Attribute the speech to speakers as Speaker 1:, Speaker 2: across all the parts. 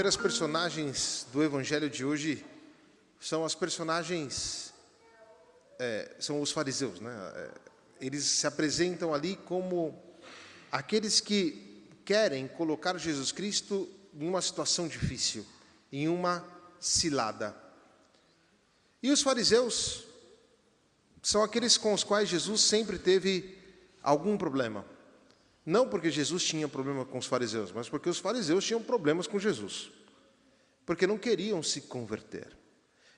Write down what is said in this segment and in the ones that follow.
Speaker 1: primeiras personagens do evangelho de hoje são as personagens, são os fariseus, né? Eles se apresentam ali como aqueles que querem colocar Jesus Cristo em uma situação difícil, em uma cilada. E os fariseus são aqueles com os quais Jesus sempre teve algum problema. Não porque Jesus tinha problema com os fariseus, mas porque os fariseus tinham problemas com Jesus. Porque não queriam se converter.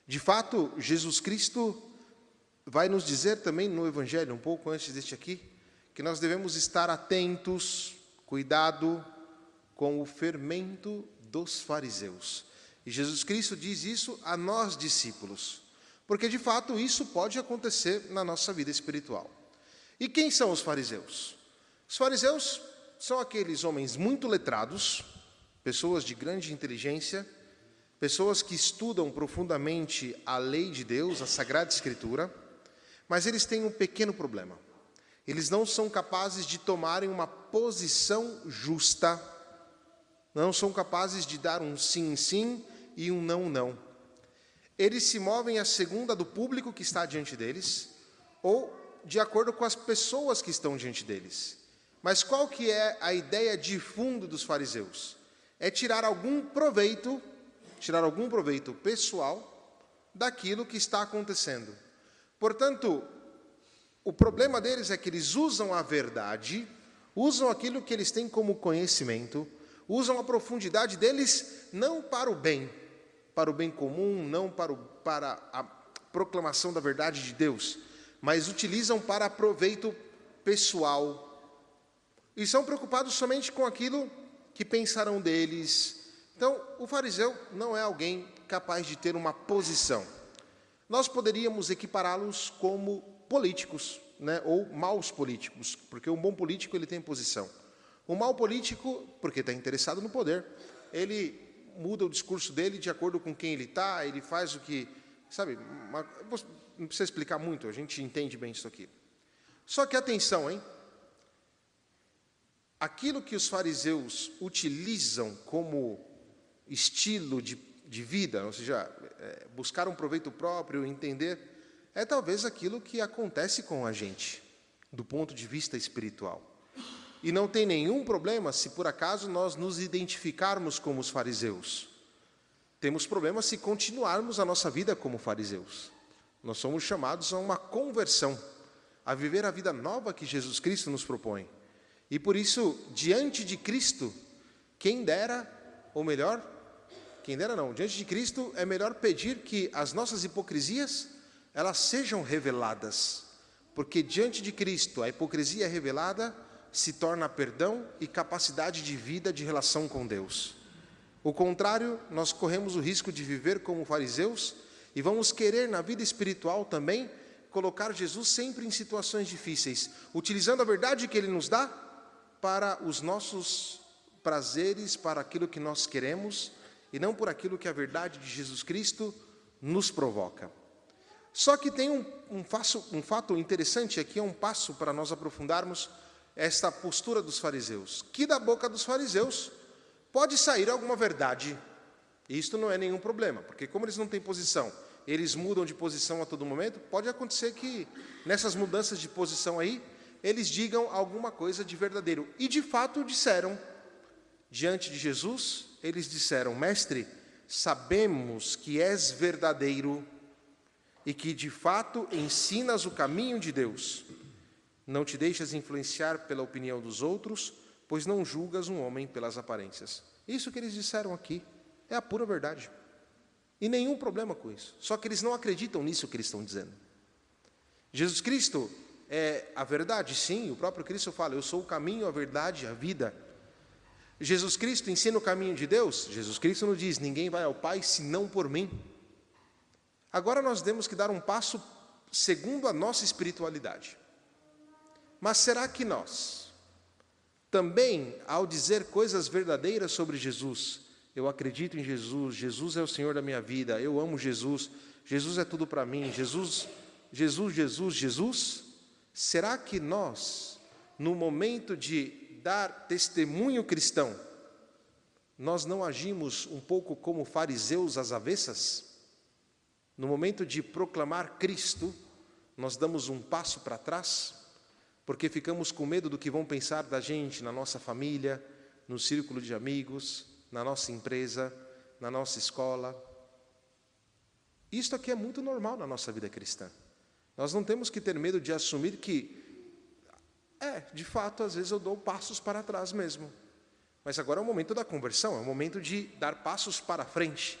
Speaker 1: De fato, Jesus Cristo vai nos dizer também no Evangelho, um pouco antes deste aqui, que nós devemos estar atentos, cuidado com o fermento dos fariseus. E Jesus Cristo diz isso a nós, discípulos. Porque, de fato, isso pode acontecer na nossa vida espiritual. E quem são os fariseus? Os fariseus são aqueles homens muito letrados, pessoas de grande inteligência, pessoas que estudam profundamente a lei de Deus, a Sagrada Escritura, mas eles têm um pequeno problema. Eles não são capazes de tomarem uma posição justa, não são capazes de dar um sim, sim e um não, não. Eles se movem à segunda do público que está diante deles, ou de acordo com as pessoas que estão diante deles. Mas qual que é a ideia de fundo dos fariseus? É tirar algum proveito pessoal daquilo que está acontecendo. Portanto, o problema deles é que eles usam a verdade, usam aquilo que eles têm como conhecimento, usam a profundidade deles não para o bem comum, não para a proclamação da verdade de Deus, mas utilizam para proveito pessoal. E são preocupados somente com aquilo que pensarão deles. Então, o fariseu não é alguém capaz de ter uma posição. Nós poderíamos equipará-los como políticos, né? Ou maus políticos, porque um bom político ele tem posição. O mau político, porque está interessado no poder, ele muda o discurso dele de acordo com quem ele está, ele faz o que... Sabe, não precisa explicar muito, a gente entende bem isso aqui. Só que atenção, hein? Aquilo que os fariseus utilizam como estilo de vida, ou seja, buscar um proveito próprio, entender, é talvez aquilo que acontece com a gente, do ponto de vista espiritual. E não tem nenhum problema se por acaso nós nos identificarmos como os fariseus. Temos problema se continuarmos a nossa vida como fariseus. Nós somos chamados a uma conversão, a viver a vida nova que Jesus Cristo nos propõe. E por isso, diante de Cristo, diante de Cristo é melhor pedir que as nossas hipocrisias, elas sejam reveladas. Porque diante de Cristo, a hipocrisia revelada se torna perdão e capacidade de vida, de relação com Deus. O contrário, nós corremos o risco de viver como fariseus e vamos querer na vida espiritual também colocar Jesus sempre em situações difíceis, utilizando a verdade que Ele nos dá para os nossos prazeres, para aquilo que nós queremos, e não por aquilo que a verdade de Jesus Cristo nos provoca. Só que tem um fato interessante aqui, é um passo para nós aprofundarmos esta postura dos fariseus, que da boca dos fariseus pode sair alguma verdade, e isto não é nenhum problema, porque como eles não têm posição, eles mudam de posição a todo momento, pode acontecer que nessas mudanças de posição aí, eles digam alguma coisa de verdadeiro. E de fato disseram, diante de Jesus, eles disseram: Mestre, sabemos que és verdadeiro e que de fato ensinas o caminho de Deus. Não te deixas influenciar pela opinião dos outros, pois não julgas um homem pelas aparências. Isso que eles disseram aqui é a pura verdade. E nenhum problema com isso. Só que eles não acreditam nisso que eles estão dizendo. Jesus Cristo é a verdade, sim, o próprio Cristo fala: eu sou o caminho, a verdade, a vida. Jesus Cristo ensina o caminho de Deus? Jesus Cristo nos diz: ninguém vai ao Pai senão por mim. Agora nós temos que dar um passo segundo a nossa espiritualidade. Mas será que nós, também, ao dizer coisas verdadeiras sobre Jesus, eu acredito em Jesus, Jesus é o Senhor da minha vida, eu amo Jesus, Jesus é tudo para mim, Jesus, será que nós, no momento de dar testemunho cristão, nós não agimos um pouco como fariseus às avessas? No momento de proclamar Cristo, nós damos um passo para trás, porque ficamos com medo do que vão pensar da gente na nossa família, no círculo de amigos, na nossa empresa, na nossa escola. Isto aqui é muito normal na nossa vida cristã. Nós não temos que ter medo de assumir que, de fato, às vezes eu dou passos para trás mesmo. Mas agora é o momento da conversão, é o momento de dar passos para frente.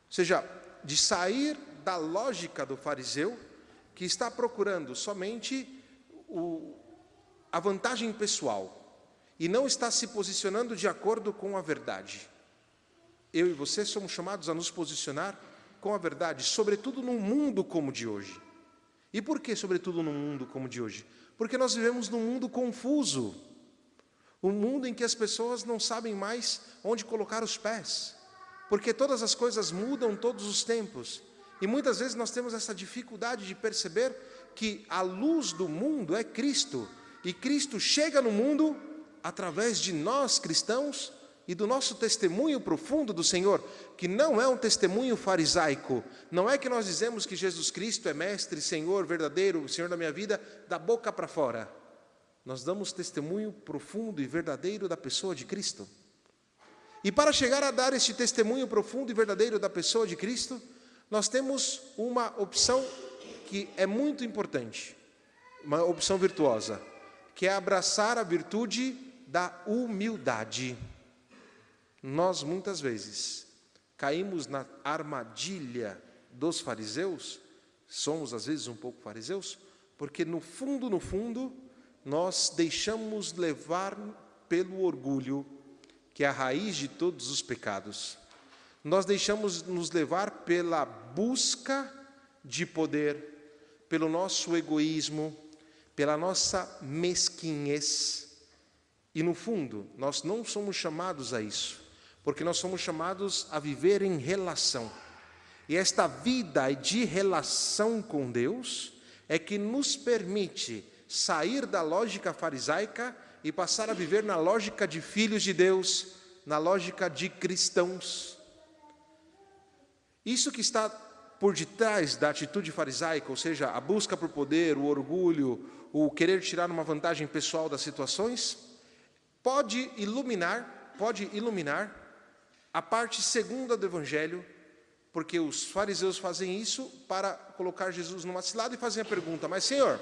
Speaker 1: Ou seja, de sair da lógica do fariseu, que está procurando somente a vantagem pessoal, e não está se posicionando de acordo com a verdade. Eu e você somos chamados a nos posicionar com a verdade, sobretudo num mundo como o de hoje. E por que sobretudo num mundo como o de hoje? Porque nós vivemos num mundo confuso, um mundo em que as pessoas não sabem mais onde colocar os pés, porque todas as coisas mudam todos os tempos, e muitas vezes nós temos essa dificuldade de perceber que a luz do mundo é Cristo, e Cristo chega no mundo através de nós cristãos e do nosso testemunho profundo do Senhor, que não é um testemunho farisaico. Não é que nós dizemos que Jesus Cristo é mestre, Senhor, verdadeiro, Senhor da minha vida, da boca para fora. Nós damos testemunho profundo e verdadeiro da pessoa de Cristo. E para chegar a dar este testemunho profundo e verdadeiro da pessoa de Cristo, nós temos uma opção que é muito importante, uma opção virtuosa, que é abraçar a virtude da humildade. Nós, muitas vezes, caímos na armadilha dos fariseus, somos, às vezes, um pouco fariseus, porque, no fundo, nós deixamos levar pelo orgulho, que é a raiz de todos os pecados. Nós deixamos nos levar pela busca de poder, pelo nosso egoísmo, pela nossa mesquinhez. E, no fundo, nós não somos chamados a isso, porque nós somos chamados a viver em relação. E esta vida de relação com Deus é que nos permite sair da lógica farisaica e passar a viver na lógica de filhos de Deus, na lógica de cristãos. Isso que está por detrás da atitude farisaica, ou seja, a busca por poder, o orgulho, o querer tirar uma vantagem pessoal das situações, pode iluminar a parte segunda do Evangelho, porque os fariseus fazem isso para colocar Jesus numa cilada e fazem a pergunta: mas Senhor,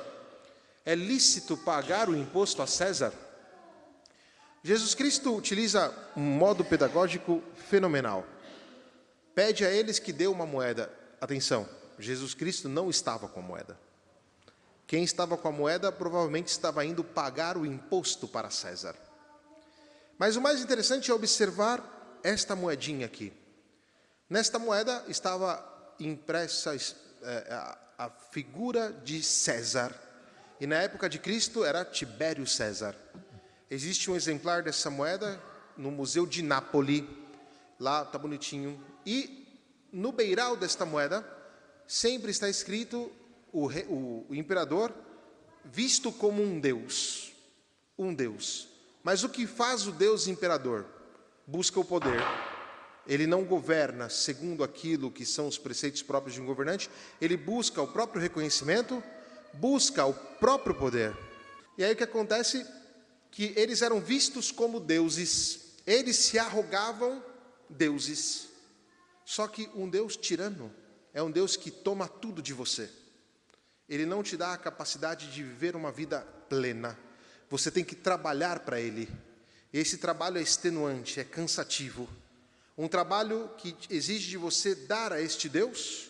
Speaker 1: é lícito pagar o imposto a César? Jesus Cristo utiliza um modo pedagógico fenomenal. Pede a eles que dê uma moeda. Atenção, Jesus Cristo não estava com a moeda. Quem estava com a moeda provavelmente estava indo pagar o imposto para César. Mas o mais interessante é observar esta moedinha aqui. Nesta moeda estava impressa a figura de César. E na época de Cristo era Tibério César. Existe um exemplar dessa moeda no Museu de Nápoles. Lá está bonitinho. E no beiral desta moeda sempre está escrito o imperador visto como um Deus. Um Deus. Mas o que faz o Deus imperador? Busca o poder. Ele não governa segundo aquilo que são os preceitos próprios de um governante. Ele busca o próprio reconhecimento, busca o próprio poder. E aí o que acontece? Que eles eram vistos como deuses. Eles se arrogavam deuses. Só que um Deus tirano é um Deus que toma tudo de você. Ele não te dá a capacidade de viver uma vida plena. Você tem que trabalhar para Ele. Esse trabalho é extenuante, é cansativo. Um trabalho que exige de você dar a este Deus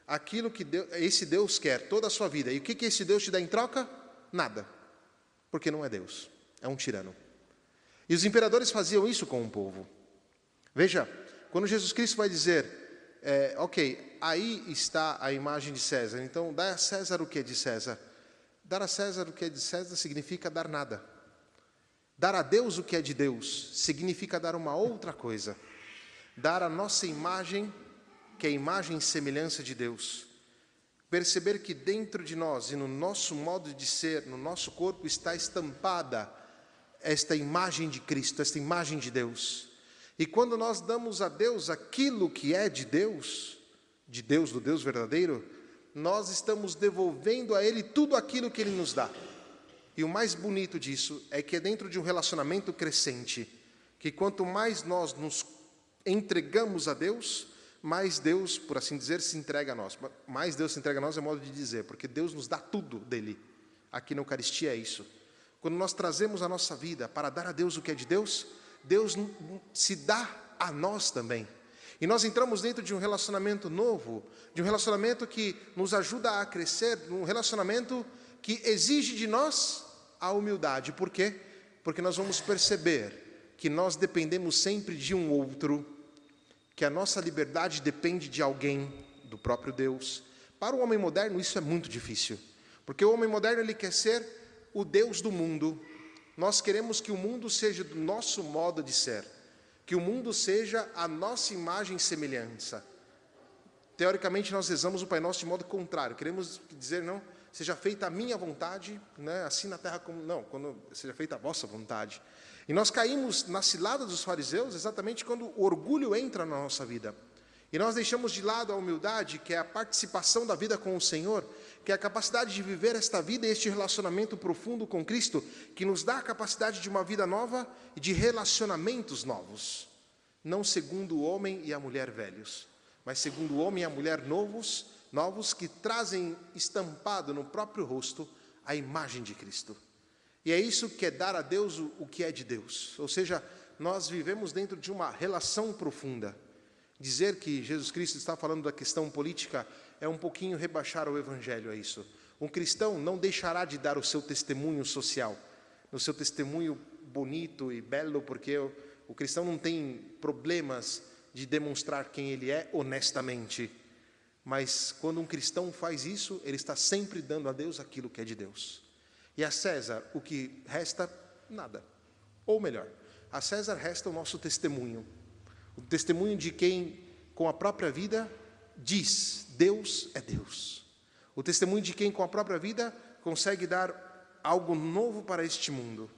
Speaker 1: aquilo que esse Deus quer toda a sua vida. E o que esse Deus te dá em troca? Nada. Porque não é Deus, é um tirano. E os imperadores faziam isso com o povo. Veja, quando Jesus Cristo vai dizer, ok, aí está a imagem de César, então dá a César o que é de César. Dar a César o que é de César significa dar nada. Dar a Deus o que é de Deus significa dar uma outra coisa. Dar a nossa imagem, que é a imagem e semelhança de Deus. Perceber que dentro de nós e no nosso modo de ser, no nosso corpo, está estampada esta imagem de Cristo, esta imagem de Deus. E quando nós damos a Deus aquilo que é de Deus, do Deus verdadeiro, nós estamos devolvendo a Ele tudo aquilo que Ele nos dá. E o mais bonito disso é que é dentro de um relacionamento crescente, que quanto mais nós nos entregamos a Deus, mais Deus, por assim dizer, se entrega a nós. Mais Deus se entrega a nós é modo de dizer, porque Deus nos dá tudo dele. Aqui na Eucaristia é isso. Quando nós trazemos a nossa vida para dar a Deus o que é de Deus, Deus se dá a nós também. E nós entramos dentro de um relacionamento novo, de um relacionamento que nos ajuda a crescer, um relacionamento que exige de nós a humildade. Por quê? Porque nós vamos perceber que nós dependemos sempre de um outro, que a nossa liberdade depende de alguém, do próprio Deus. Para o homem moderno isso é muito difícil, porque o homem moderno ele quer ser o Deus do mundo. Nós queremos que o mundo seja do nosso modo de ser, que o mundo seja a nossa imagem e semelhança. Teoricamente nós rezamos o Pai Nosso de modo contrário, queremos dizer, não, seja feita a minha vontade, né, assim na terra como... Não, quando seja feita a vossa vontade. E nós caímos na cilada dos fariseus exatamente quando o orgulho entra na nossa vida. E nós deixamos de lado a humildade, que é a participação da vida com o Senhor, que é a capacidade de viver esta vida e este relacionamento profundo com Cristo, que nos dá a capacidade de uma vida nova e de relacionamentos novos. Não segundo o homem e a mulher velhos, mas segundo o homem e a mulher novos que trazem estampado no próprio rosto a imagem de Cristo. E é isso que é dar a Deus o que é de Deus. Ou seja, nós vivemos dentro de uma relação profunda. Dizer que Jesus Cristo está falando da questão política é um pouquinho rebaixar o Evangelho a isso. Um cristão não deixará de dar o seu testemunho social, o seu testemunho bonito e belo, porque o cristão não tem problemas de demonstrar quem ele é honestamente. Mas quando um cristão faz isso, ele está sempre dando a Deus aquilo que é de Deus. E a César, o que resta? Nada. Ou melhor, a César resta o nosso testemunho. O testemunho de quem, com a própria vida, diz, Deus é Deus. O testemunho de quem, com a própria vida, consegue dar algo novo para este mundo.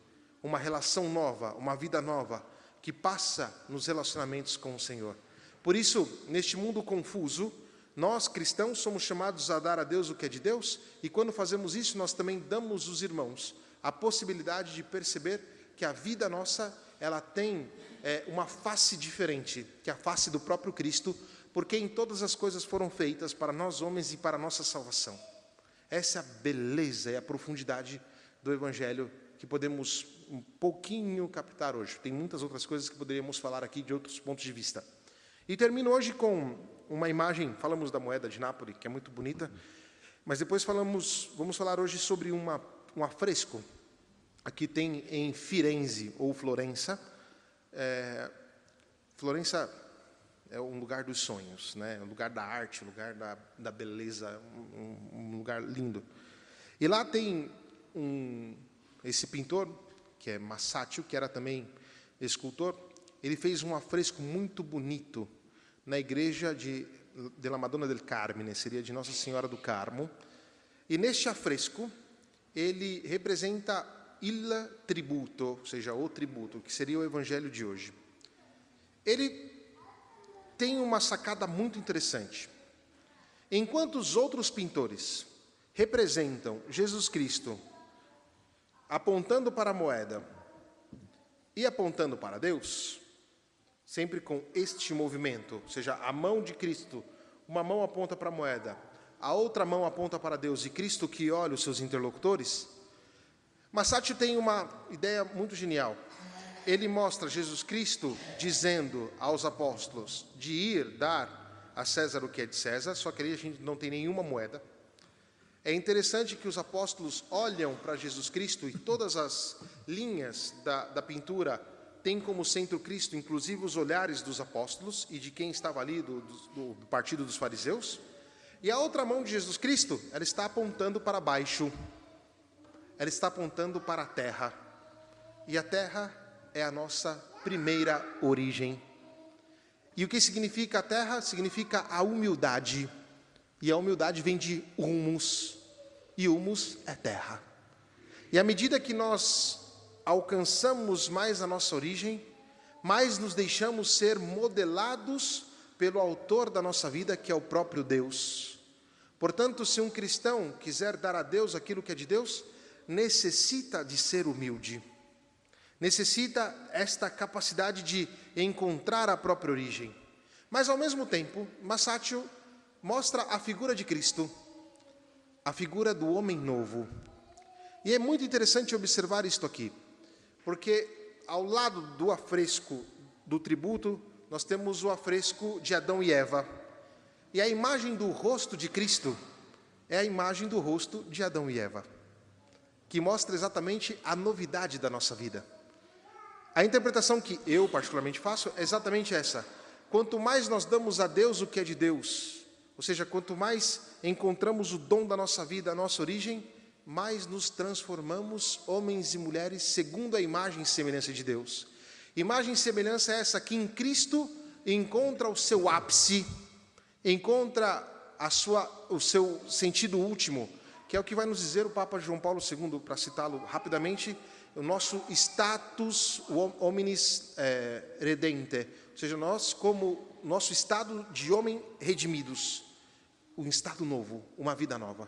Speaker 1: Uma relação nova, uma vida nova, que passa nos relacionamentos com o Senhor. Por isso, neste mundo confuso, nós, cristãos, somos chamados a dar a Deus o que é de Deus, e quando fazemos isso, nós também damos aos irmãos a possibilidade de perceber que a vida nossa, ela tem uma face diferente, que é a face do próprio Cristo, porque em todas as coisas foram feitas para nós homens e para a nossa salvação. Essa é a beleza e a profundidade do Evangelho que podemos um pouquinho captar hoje. Tem muitas outras coisas que poderíamos falar aqui de outros pontos de vista. E termino hoje com uma imagem, falamos da moeda de Nápoles, que é muito bonita, mas depois vamos falar hoje sobre um afresco. Aqui tem em Firenze, ou Florença. Florença é um lugar dos sonhos, né? Um lugar da arte, um lugar da beleza, um lugar lindo. E lá tem esse pintor, que é Masaccio, que era também escultor, ele fez um afresco muito bonito na igreja della Madonna del Carmine, seria de Nossa Senhora do Carmo. E neste afresco, ele representa il tributo, ou seja, o tributo, que seria o evangelho de hoje. Ele tem uma sacada muito interessante. Enquanto os outros pintores representam Jesus Cristo apontando para a moeda e apontando para Deus, sempre com este movimento, ou seja, a mão de Cristo, uma mão aponta para a moeda, a outra mão aponta para Deus e Cristo que olha os seus interlocutores. Masaccio tem uma ideia muito genial. Ele mostra Jesus Cristo dizendo aos apóstolos de ir dar a César o que é de César, só que ali a gente não tem nenhuma moeda. É interessante que os apóstolos olham para Jesus Cristo e todas as linhas da pintura têm como centro Cristo, inclusive os olhares dos apóstolos e de quem estava ali, do partido dos fariseus. E a outra mão de Jesus Cristo, ela está apontando para baixo. Ela está apontando para a terra. E a terra é a nossa primeira origem. E o que significa a terra? Significa a humildade. E a humildade vem de humus. E humus é terra. E à medida que nós alcançamos mais a nossa origem, mais nos deixamos ser modelados pelo autor da nossa vida, que é o próprio Deus. Portanto, se um cristão quiser dar a Deus aquilo que é de Deus, necessita de ser humilde. Necessita esta capacidade de encontrar a própria origem. Mas, ao mesmo tempo, Masaccio mostra a figura de Cristo, a figura do homem novo. E é muito interessante observar isto aqui, porque ao lado do afresco do tributo, nós temos o afresco de Adão e Eva. E a imagem do rosto de Cristo é a imagem do rosto de Adão e Eva, que mostra exatamente a novidade da nossa vida. A interpretação que eu particularmente faço é exatamente essa. Quanto mais nós damos a Deus o que é de Deus, ou seja, quanto mais encontramos o dom da nossa vida, a nossa origem, mais nos transformamos homens e mulheres segundo a imagem e semelhança de Deus. Imagem e semelhança é essa que em Cristo encontra o seu ápice, encontra o seu sentido último, que é o que vai nos dizer o Papa João Paulo II, para citá-lo rapidamente, o nosso status hominis redente, ou seja, nós como nosso estado de homem redimidos, um estado novo, uma vida nova.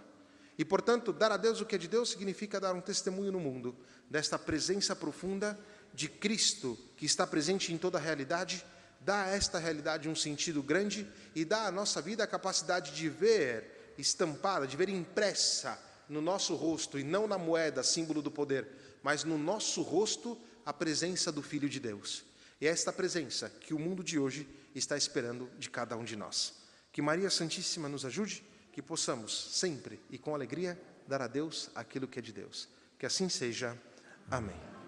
Speaker 1: E, portanto, dar a Deus o que é de Deus significa dar um testemunho no mundo desta presença profunda de Cristo, que está presente em toda a realidade, dá a esta realidade um sentido grande e dá à nossa vida a capacidade de ver estampada, de ver impressa no nosso rosto, e não na moeda, símbolo do poder, mas no nosso rosto, a presença do Filho de Deus. E é esta presença que o mundo de hoje está esperando de cada um de nós. Que Maria Santíssima nos ajude, que possamos sempre e com alegria dar a Deus aquilo que é de Deus. Que assim seja. Amém.